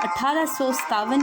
1857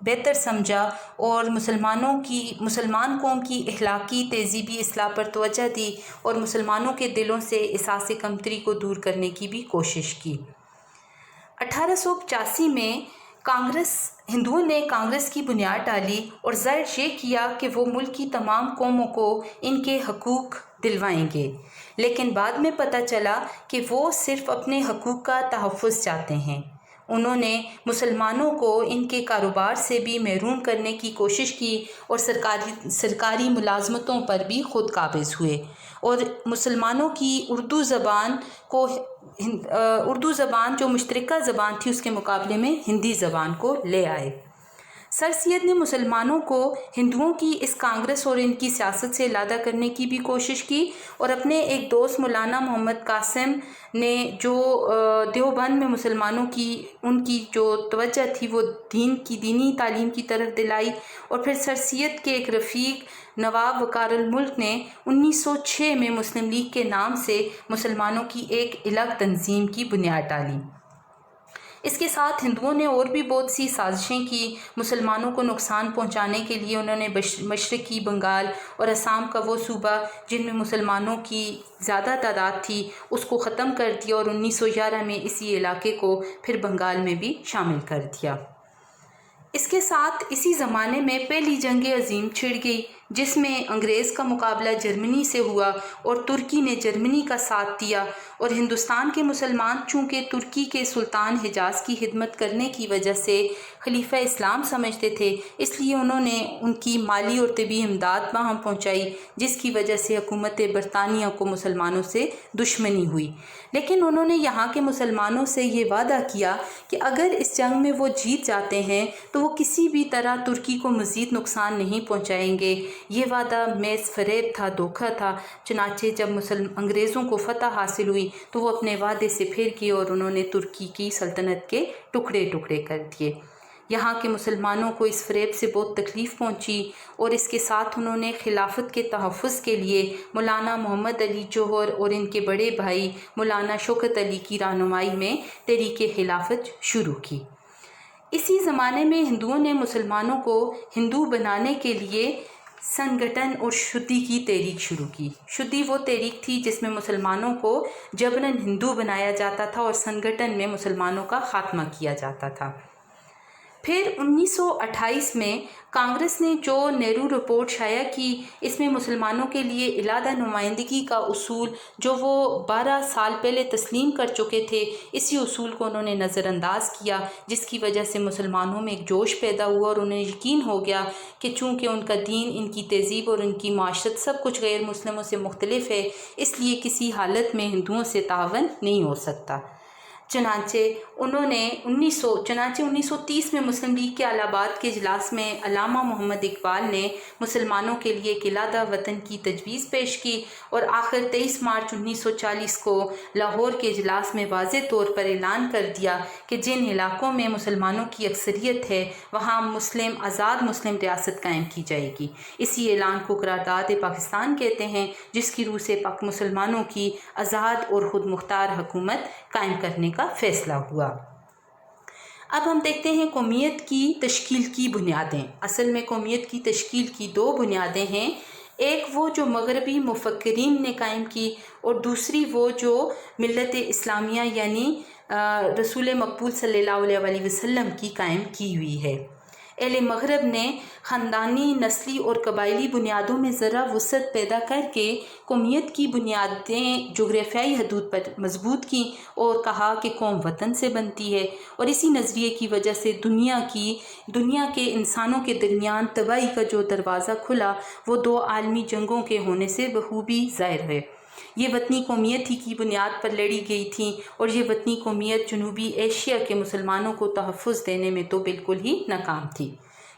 بہتر سمجھا اور مسلمان قوم کی اخلاقی تہذیبی اصلاح پر توجہ دی اور مسلمانوں کے دلوں سے احساس کمتری کو دور کرنے کی بھی کوشش کی۔ 1885 میں ہندوؤں نے کانگریس کی بنیاد ڈالی اور ظاہر یہ کیا کہ وہ ملک کی تمام قوموں کو ان کے حقوق دلوائیں گے، لیکن بعد میں پتہ چلا کہ وہ صرف اپنے حقوق کا تحفظ چاہتے ہیں۔ انہوں نے مسلمانوں کو ان کے کاروبار سے بھی محروم کرنے کی کوشش کی اور سرکاری ملازمتوں پر بھی خود قابض ہوئے اور مسلمانوں کی اردو زبان جو مشترکہ زبان تھی اس کے مقابلے میں ہندی زبان کو لے آئے۔ سر سید نے مسلمانوں کو ہندوؤں کی اس کانگریس اور ان کی سیاست سے علحدہ کرنے کی بھی کوشش کی اور اپنے ایک دوست مولانا محمد قاسم نے جو دیوبند میں مسلمانوں کی ان کی جو توجہ تھی وہ دینی تعلیم کی طرف دلائی، اور پھر سر سید کے ایک رفیق نواب وقار الملک نے 1906 میں مسلم لیگ کے نام سے مسلمانوں کی ایک الگ تنظیم کی بنیاد ڈالی۔ اس کے ساتھ ہندوؤں نے اور بھی بہت سی سازشیں کی۔ مسلمانوں کو نقصان پہنچانے کے لیے انہوں نے مشرقی بنگال اور آسام کا وہ صوبہ جن میں مسلمانوں کی زیادہ تعداد تھی اس کو ختم کر دیا اور 1911 میں اسی علاقے کو پھر بنگال میں بھی شامل کر دیا۔ اس کے ساتھ اسی زمانے میں پہلی جنگ عظیم چھڑ گئی جس میں انگریز کا مقابلہ جرمنی سے ہوا اور ترکی نے جرمنی کا ساتھ دیا، اور ہندوستان کے مسلمان چونکہ ترکی کے سلطان حجاز کی خدمت کرنے کی وجہ سے خلیفہ اسلام سمجھتے تھے، اس لیے انہوں نے ان کی مالی اور طبی امداد باہم پہنچائی، جس کی وجہ سے حکومت برطانیہ کو مسلمانوں سے دشمنی ہوئی۔ لیکن انہوں نے یہاں کے مسلمانوں سے یہ وعدہ کیا کہ اگر اس جنگ میں وہ جیت جاتے ہیں تو وہ کسی بھی طرح ترکی کو مزید نقصان نہیں پہنچائیں گے۔ یہ وعدہ محض فریب تھا، دھوکہ تھا۔ چنانچہ جب انگریزوں کو فتح حاصل ہوئی تو وہ اپنے وعدے سے پھر گئے اور انہوں نے ترکی کی سلطنت کے ٹکڑے ٹکڑے کر دیے۔ یہاں کے مسلمانوں کو اس فریب سے بہت تکلیف پہنچی اور اس کے ساتھ انہوں نے خلافت کے تحفظ کے لیے مولانا محمد علی جوہر اور ان کے بڑے بھائی مولانا شوکت علی کی رہنمائی میں تحریک خلافت شروع کی۔ اسی زمانے میں ہندوؤں نے مسلمانوں کو ہندو بنانے کے لیے سنگٹن اور شدی کی تحریک شروع کی۔ شدی وہ تحریک تھی جس میں مسلمانوں کو جبراً ہندو بنایا جاتا تھا اور سنگٹن میں مسلمانوں کا خاتمہ کیا جاتا تھا۔ پھر 1928 میں کانگریس نے جو نہرو رپورٹ شائع کی، اس میں مسلمانوں کے لیے علیحدہ نمائندگی کا اصول جو وہ 12 سال پہلے تسلیم کر چکے تھے، اسی اصول کو انہوں نے نظر انداز کیا، جس کی وجہ سے مسلمانوں میں ایک جوش پیدا ہوا اور انہیں یقین ہو گیا کہ چونکہ ان کا دین، ان کی تہذیب اور ان کی معاشرت سب کچھ غیر مسلموں سے مختلف ہے، اس لیے کسی حالت میں ہندوؤں سے تعاون نہیں ہو سکتا۔ چنانچہ 1930 میں مسلم لیگ کے الہ آباد کے اجلاس میں علامہ محمد اقبال نے مسلمانوں کے لیے ایک علیحدہ وطن کی تجویز پیش کی اور آخر 23 مارچ 1940 کو لاہور کے اجلاس میں واضح طور پر اعلان کر دیا کہ جن علاقوں میں مسلمانوں کی اکثریت ہے وہاں آزاد مسلم ریاست قائم کی جائے گی۔ اسی اعلان کو قرارداد پاکستان کہتے ہیں، جس کی روح سے مسلمانوں کی آزاد اور خود مختار حکومت قائم کرنے کا فیصلہ ہوا۔ اب ہم دیکھتے ہیں قومیت کی تشکیل کی بنیادیں۔ اصل میں قومیت کی تشکیل کی 2 بنیادیں ہیں، ایک وہ جو مغربی مفکرین نے قائم کی اور دوسری وہ جو ملت اسلامیہ یعنی رسول مقبول صلی اللہ علیہ وسلم کی قائم کی ہوئی ہے۔ اہل مغرب نے خاندانی، نسلی اور قبائلی بنیادوں میں ذرا وسعت پیدا کر کے قومیت کی بنیادیں جغرافیائی حدود پر مضبوط کیں اور کہا کہ قوم وطن سے بنتی ہے، اور اسی نظریے کی وجہ سے دنیا کے انسانوں کے درمیان تباہی کا جو دروازہ کھلا وہ 2 عالمی جنگوں کے ہونے سے بخوبی ظاہر ہے۔ یہ وطنی قومیت ہی کی بنیاد پر لڑی گئی تھی اور یہ وطنی قومیت جنوبی ایشیا کے مسلمانوں کو تحفظ دینے میں تو بالکل ہی ناکام تھی،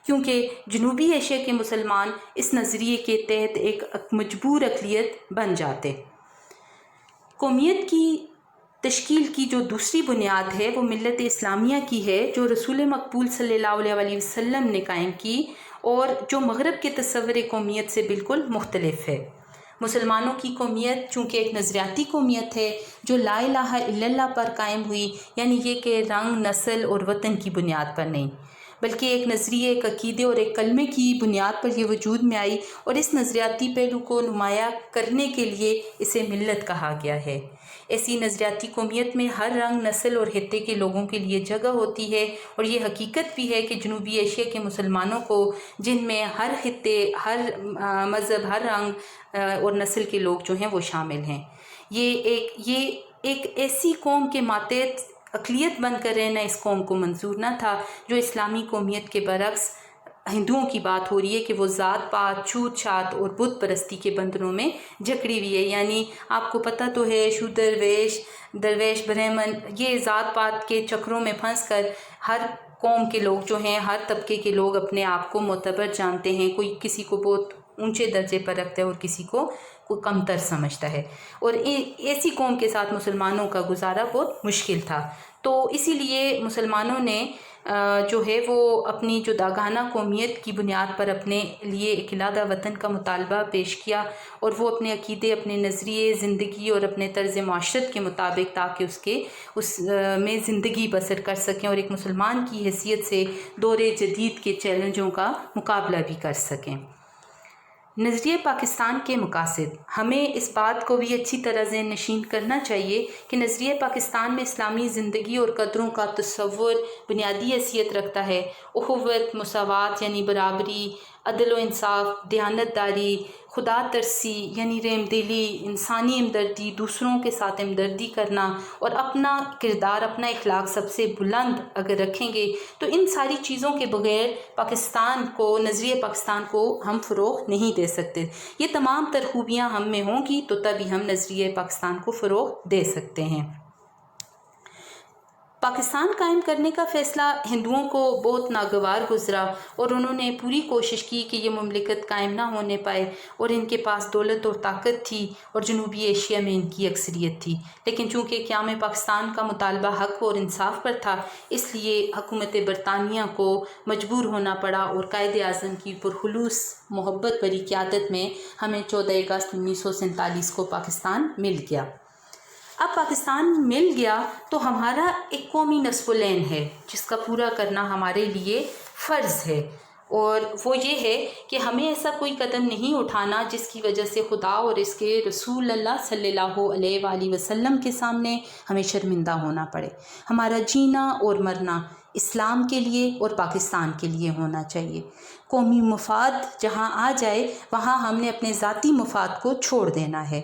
کیونکہ جنوبی ایشیا کے مسلمان اس نظریے کے تحت ایک مجبور اقلیت بن جاتے۔ قومیت کی تشکیل کی جو دوسری بنیاد ہے وہ ملت اسلامیہ کی ہے، جو رسول مقبول صلی اللہ علیہ وسلم نے قائم کی اور جو مغرب کے تصور قومیت سے بالکل مختلف ہے۔ مسلمانوں کی قومیت چونکہ ایک نظریاتی قومیت ہے جو لا الہ الا اللہ پر قائم ہوئی، یعنی یہ کہ رنگ، نسل اور وطن کی بنیاد پر نہیں، بلکہ ایک نظریے، ایک عقیدے اور ایک کلمے کی بنیاد پر یہ وجود میں آئی، اور اس نظریاتی پہلو کو نمایاں کرنے کے لیے اسے ملت کہا گیا ہے۔ ایسی نظریاتی قومیت میں ہر رنگ، نسل اور خطے کے لوگوں کے لیے جگہ ہوتی ہے، اور یہ حقیقت بھی ہے کہ جنوبی ایشیا کے مسلمانوں کو، جن میں ہر خطے، ہر مذہب، ہر رنگ اور نسل کے لوگ جو ہیں وہ شامل ہیں، یہ ایک ایسی قوم کے ماتحت اقلیت بن کر رہنا اس قوم کو منظور نہ تھا، جو اسلامی قومیت کے برعکس ہندوؤں کی بات ہو رہی ہے کہ وہ ذات پات، چھوت چھات اور بت پرستی کے بندھنوں میں جکڑی ہوئی ہے۔ یعنی آپ کو پتہ تو ہے، شودر، ویش، درویش، برہمن، یہ ذات پات کے چکروں میں پھنس کر ہر قوم کے لوگ جو ہیں، ہر طبقے کے لوگ اپنے آپ کو معتبر جانتے ہیں، کوئی کسی کو بہت اونچے درجے پر رکھتا ہے اور کسی کو کمتر سمجھتا ہے، اور ایسی قوم کے ساتھ مسلمانوں کا گزارا بہت مشکل تھا۔ تو اسی لیے مسلمانوں نے جو ہے وہ اپنی جداگانہ قومیت کی بنیاد پر اپنے لیے ایک علیحدہ وطن کا مطالبہ پیش کیا، اور وہ اپنے عقیدے، اپنے نظریے زندگی اور اپنے طرز معاشرت کے مطابق، تاکہ اس میں زندگی بسر کر سکیں اور ایک مسلمان کی حیثیت سے دور جدید کے چیلنجوں کا مقابلہ بھی کر سکیں۔ نظریہ پاکستان کے مقاصد۔ ہمیں اس بات کو بھی اچھی طرح ذہن نشین کرنا چاہیے کہ نظریہ پاکستان میں اسلامی زندگی اور قدروں کا تصور بنیادی حیثیت رکھتا ہے۔ اخوت، مساوات یعنی برابری، عدل و انصاف، دیانتداری، خدا ترسی یعنی رحم دلی، انسانی ہمدردی، دوسروں کے ساتھ ہمدردی کرنا، اور اپنا کردار، اپنا اخلاق سب سے بلند اگر رکھیں گے تو ان ساری چیزوں کے بغیر نظریہ پاکستان کو ہم فروغ نہیں دے سکتے۔ یہ تمام تر خوبیاں ہم میں ہوں گی تو تبھی ہم نظریہ پاکستان کو فروغ دے سکتے ہیں۔ پاکستان قائم کرنے کا فیصلہ ہندوؤں کو بہت ناگوار گزرا، اور انہوں نے پوری کوشش کی کہ یہ مملکت قائم نہ ہونے پائے، اور ان کے پاس دولت اور طاقت تھی، اور جنوبی ایشیا میں ان کی اکثریت تھی، لیکن چونکہ قیام پاکستان کا مطالبہ حق اور انصاف پر تھا، اس لیے حکومت برطانیہ کو مجبور ہونا پڑا، اور قائد اعظم کی پرخلوص محبت بھری قیادت میں ہمیں 14 اگست 1947 کو پاکستان مل گیا۔ اب پاکستان مل گیا تو ہمارا ایک قومی نصب العین ہے جس کا پورا کرنا ہمارے لیے فرض ہے، اور وہ یہ ہے کہ ہمیں ایسا کوئی قدم نہیں اٹھانا جس کی وجہ سے خدا اور اس کے رسول اللہ صلی اللہ علیہ وآلہ وسلم کے سامنے ہمیں شرمندہ ہونا پڑے۔ ہمارا جینا اور مرنا اسلام کے لیے اور پاکستان کے لیے ہونا چاہیے۔ قومی مفاد جہاں آ جائے وہاں ہم نے اپنے ذاتی مفاد کو چھوڑ دینا ہے،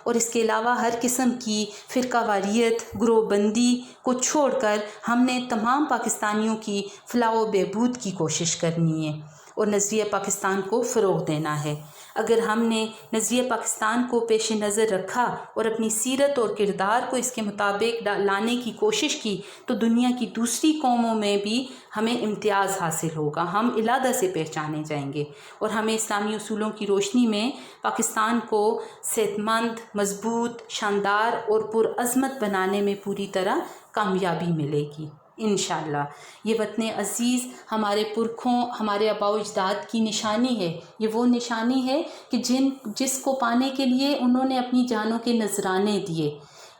اور اس کے علاوہ ہر قسم کی فرقہ واریت، گروہ بندی کو چھوڑ کر ہم نے تمام پاکستانیوں کی فلاح و بہبود کی کوشش کرنی ہے اور نظریہ پاکستان کو فروغ دینا ہے۔ اگر ہم نے نظریہ پاکستان کو پیش نظر رکھا اور اپنی سیرت اور کردار کو اس کے مطابق لانے کی کوشش کی تو دنیا کی دوسری قوموں میں بھی ہمیں امتیاز حاصل ہوگا، ہم علیحدہ سے پہچانے جائیں گے، اور ہمیں اسلامی اصولوں کی روشنی میں پاکستان کو صحت مند، مضبوط، شاندار اور پرعظمت بنانے میں پوری طرح کامیابی ملے گی انشاءاللہ۔ یہ وطن عزیز ہمارے پرکھوں، ہمارے آباء و اجداد کی نشانی ہے۔ یہ وہ نشانی ہے کہ جس کو پانے کے لیے انہوں نے اپنی جانوں کے نذرانے دیے۔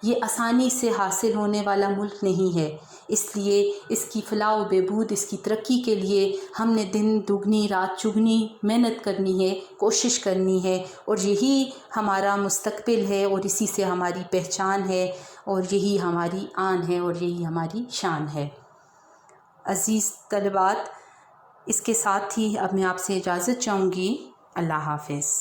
یہ آسانی سے حاصل ہونے والا ملک نہیں ہے، اس لیے اس کی فلاح و بہبود، اس کی ترقی کے لیے ہم نے دن دگنی رات چگنی محنت کرنی ہے، کوشش کرنی ہے، اور یہی ہمارا مستقبل ہے، اور اسی سے ہماری پہچان ہے، اور یہی ہماری آن ہے، اور یہی ہماری شان ہے۔ عزیز طالبات، اس کے ساتھ ہی اب میں آپ سے اجازت چاہوں گی۔ اللہ حافظ۔